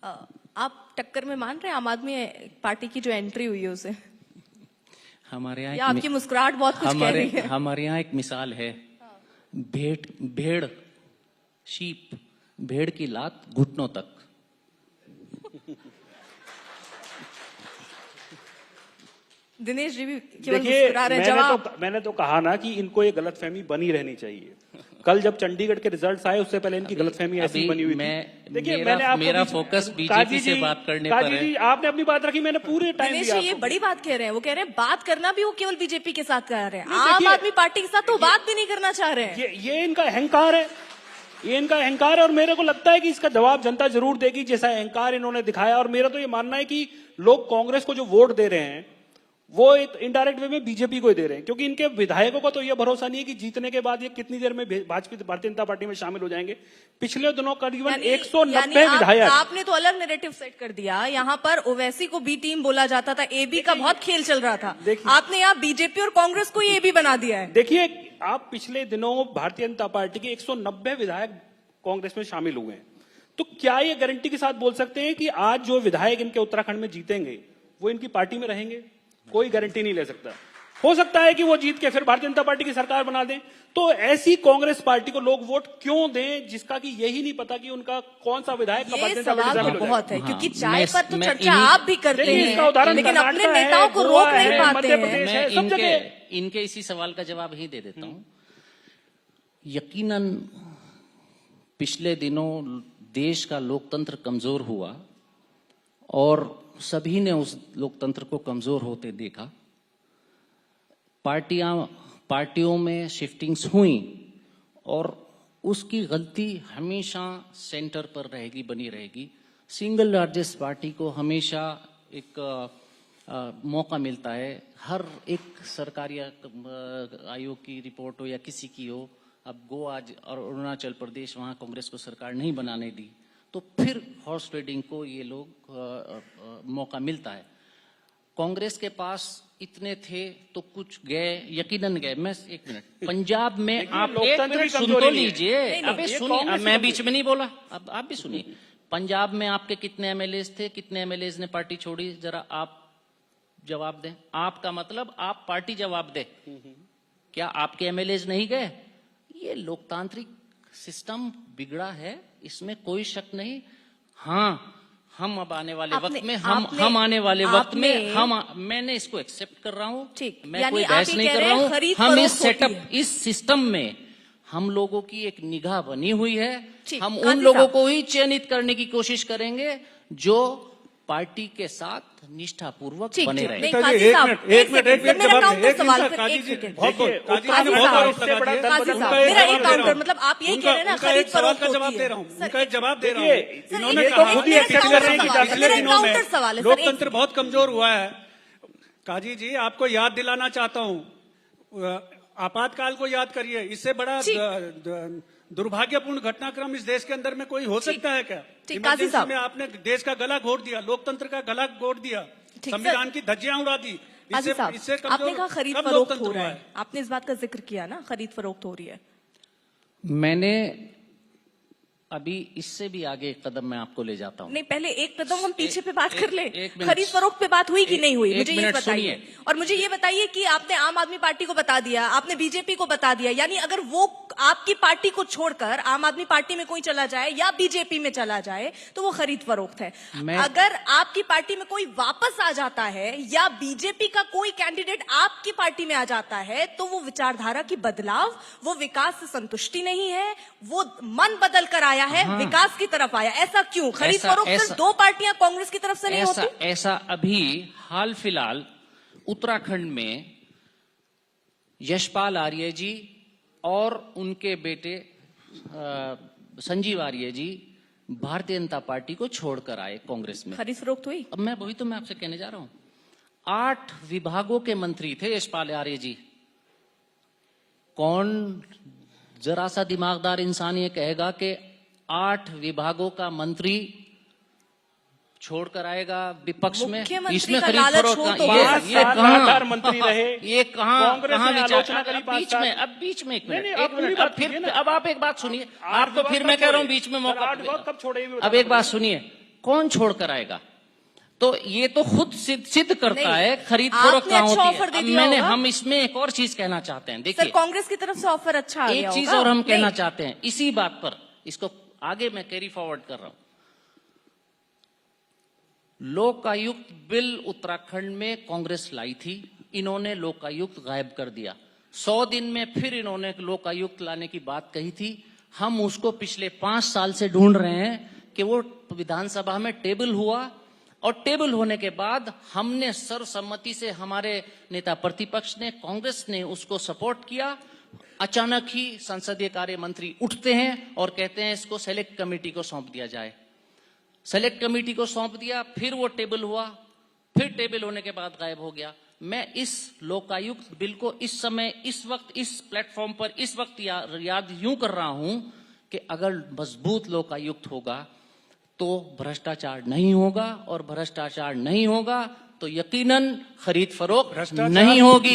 आप टक्कर में मान रहे हैं आम आदमी पार्टी की जो एंट्री हुई है उसे? हमारे यहाँ या आपकी मुस्कुराहट बहुत कुछ कह रही है? हमारे यहाँ एक मिसाल है, भेड़ शीप, भेड़ की लात घुटनों तक। दिनेश जी भी केवल मुस्कुरा रहे हैं। जवाब मैंने तो कहा ना कि इनको ये गलतफहमी बनी रहनी चाहिए। कल जब चंडीगढ़ के रिजल्ट्स आए उससे पहले इनकी गलतफहमी ऐसी बनी हुई थी। देखिए मेरा फोकस बीजेपी से बात करने पर है। आपने अपनी बात रखी, मैंने पूरे टाइम दिनेश दिया। जी ये बड़ी बात कह रहे हैं, वो कह रहे हैं बात करना भी वो केवल बीजेपी के साथ कर रहे हैं, आम आदमी पार्टी के साथ तो बात भी नहीं करना चाह रहे हैं। ये इनका अहंकार है, ये इनका अहंकार है और मेरे को लगता है कि इसका जवाब जनता जरूर देगी जैसा अहंकार इन्होंने दिखाया। और मेरा तो ये मानना है कि लोग कांग्रेस को जो वोट दे रहे हैं वो इनडायरेक्ट वे में बीजेपी को ही दे रहे हैं, क्योंकि इनके विधायकों को तो ये भरोसा नहीं है कि जीतने के बाद ये कितनी देर में भाजपा भारतीय जनता पार्टी में शामिल हो जाएंगे। पिछले दिनों करीबन 190 विधायक। आपने तो अलग नैरेटिव सेट कर दिया। यहाँ पर ओवैसी को बी टीम बोला जाता था, एबी का बहुत खेल चल रहा था, आपने यहाँ बीजेपी और कांग्रेस को ही एबी बना दिया है। देखिए, आप पिछले दिनों भारतीय जनता पार्टी के 190 विधायक कांग्रेस में शामिल हुए हैं, तो क्या ये गारंटी के साथ बोल सकते हैं कि आज जो विधायक इनके उत्तराखंड में जीतेंगे वो इनकी पार्टी में रहेंगे? कोई गारंटी नहीं ले सकता। हो सकता है कि वो जीत के फिर भारतीय जनता पार्टी की सरकार बना दें। तो ऐसी कांग्रेस पार्टी को लोग वोट क्यों दें जिसका कि यही नहीं पता कि उनका कौन सा विधायक का ये सवाल बहुत है, क्योंकि चाय पर तो चर्चा आप भी करते हैं, इसका उदाहरण लेकिन अपने नेताओं को रोक नहीं पाते हैं। मैं सब जगह इनके इसी सवाल का जवाब ही दे देता हूं। यकीनन पिछले दिनों देश का लोकतंत्र कमजोर हुआ और सभी ने उस लोकतंत्र को कमजोर होते देखा। पार्टियों में शिफ्टिंग्स हुई और उसकी गलती हमेशा सेंटर पर रहेगी, बनी रहेगी। सिंगल लार्जेस्ट पार्टी को हमेशा एक मौका मिलता है। हर एक सरकारी आयोग की रिपोर्ट हो या किसी की हो, अब गोवा और अरुणाचल प्रदेश, वहां कांग्रेस को सरकार नहीं बनाने दी, तो फिर हॉर्स ट्रेडिंग को ये लोग मौका मिलता है। कांग्रेस के पास इतने थे तो कुछ गए, यकीनन गए। मैं एक मिनट, पंजाब में आप एक मिनट सुन तो लीजिए। अबे सुनिए, मैं बीच में नहीं बोला, अब आप भी सुनिए। पंजाब में आपके कितने एमएलएज थे, कितने एमएलएज ने पार्टी छोड़ी, जरा आप जवाब दें। आपका मतलब आप पार्टी जवाब दे, क्या आपके एमएलएज नहीं गए? ये लोकतांत्रिक सिस्टम बिगड़ा है, इसमें कोई शक नहीं। हाँ, हम अब आने वाले वक्त में हम आने वाले वक्त में मैंने इसको एक्सेप्ट कर रहा हूं, मैं कोई बहस नहीं कर रहा हूं। हम इस सेटअप, इस सिस्टम में हम लोगों की एक निगाह बनी हुई है। हम उन लोगों को ही चयनित करने की कोशिश करेंगे जो पार्टी के साथ निष्ठापूर्वक बने रहे। एक मिनट मतलब आप यही कह रहे हैं ना, खरीद फरोख्त का जवाब दे रहा हूँ, उनका एक जवाब दे रहा हूँ। इन्होंने खुद ही एक्सेप्ट कर रहे हैं कि पिछले दिनों में लोकतंत्र बहुत कमजोर हुआ है। काजी जी, आपको याद दिलाना चाहता हूँ, आपातकाल को याद करिए। इससे बड़ा दुर्भाग्यपूर्ण घटनाक्रम इस देश के अंदर में कोई हो सकता है क्या? इमरजेंसी में आपने देश का गला घोट दिया, लोकतंत्र का गला घोट दिया, संविधान की धज्जियां उड़ा दी। इससे आपने कहा खरीद फरोख्त हो रहा है, आपने इस बात का जिक्र किया ना, खरीद फरोख्त हो रही है। मैंने अभी इससे भी आगे एक कदम मैं आपको ले जाता हूँ। नहीं, पहले एक कदम हम पीछे पे बात कर ले। खरीद फरोख्त पे बात हुई कि नहीं हुई, मुझे ये बताइए। और मुझे ये बताइए कि आपने आम आदमी पार्टी को बता दिया, आपने बीजेपी को बता दिया, यानी अगर वो आपकी पार्टी को छोड़कर आम आदमी पार्टी में कोई चला जाए या बीजेपी में चला जाए तो वो खरीद फरोख्त है। अगर आपकी पार्टी में कोई वापस आ जाता है या बीजेपी का कोई कैंडिडेट आपकी पार्टी में आ जाता है तो वो विचारधारा की बदलाव, वो विकास से संतुष्टि नहीं है, वो मन बदल कर आया है, विकास की तरफ आया। ऐसा क्यों? खरीद फरोख्त सिर्फ दो पार्टियां कांग्रेस की तरफ से नहीं होती? ऐसा अभी हाल फिलहाल उत्तराखंड में यशपाल आर्य जी और उनके बेटे संजीव आर्य जी भारतीय जनता पार्टी को छोड़कर आए कांग्रेस में। खरीद फरोख्त हुई? अब मैं आपसे कहने जा रहा हूं। 8 विभागों के मंत्री थे यशपाल आर्य जी। कौन जरा सा दिमागदार इंसान ये कहेगा कि 8 विभागों का मंत्री छोड़कर आएगा विपक्ष में? इसमें खरीद फरोख्त मंत्री रहे, ये कहाँ विचार? बीच में एक मिनट, अब आप एक बात सुनिए। आपको फिर मैं कह रहा हूँ बीच में मौका, कब छोड़े? अब एक बात सुनिए, कौन छोड़कर आएगा? तो ये तो खुद सिद्ध करता नहीं, है खरीद फरोख्त आपने कहाँ अच्छा होती ऑफर है। दे अब दिया मैंने होगा। हम इसमें एक और चीज कहना चाहते हैं। सर देखिए, कांग्रेस की तरफ से ऑफर अच्छा आ एक गया चीज होगा। और हम कहना नहीं, चाहते हैं इसी बात पर, इसको आगे मैं कैरी फॉरवर्ड कर रहा हूं। लोकायुक्त बिल उत्तराखंड में कांग्रेस लाई थी, इन्होंने लोकायुक्त गायब कर दिया। 100 दिन में फिर इन्होंने लोकायुक्त लाने की बात कही थी। हम उसको पिछले 5 साल से ढूंढ रहे हैं कि वो विधानसभा में टेबल हुआ, और टेबल होने के बाद हमने सर्वसम्मति से, हमारे नेता प्रतिपक्ष ने, कांग्रेस ने उसको सपोर्ट किया। अचानक ही संसदीय कार्य मंत्री उठते हैं और कहते हैं इसको सेलेक्ट कमेटी को सौंप दिया जाए। सेलेक्ट कमेटी को सौंप दिया, फिर वो टेबल हुआ, फिर टेबल होने के बाद गायब हो गया। मैं इस लोकायुक्त बिल को इस समय, इस वक्त, इस प्लेटफॉर्म पर इस वक्त याद यूं कर रहा हूं कि अगर मजबूत लोकायुक्त होगा तो भ्रष्टाचार नहीं होगा, और भ्रष्टाचार नहीं होगा तो यकीनन खरीद फरोख्त नहीं होगी।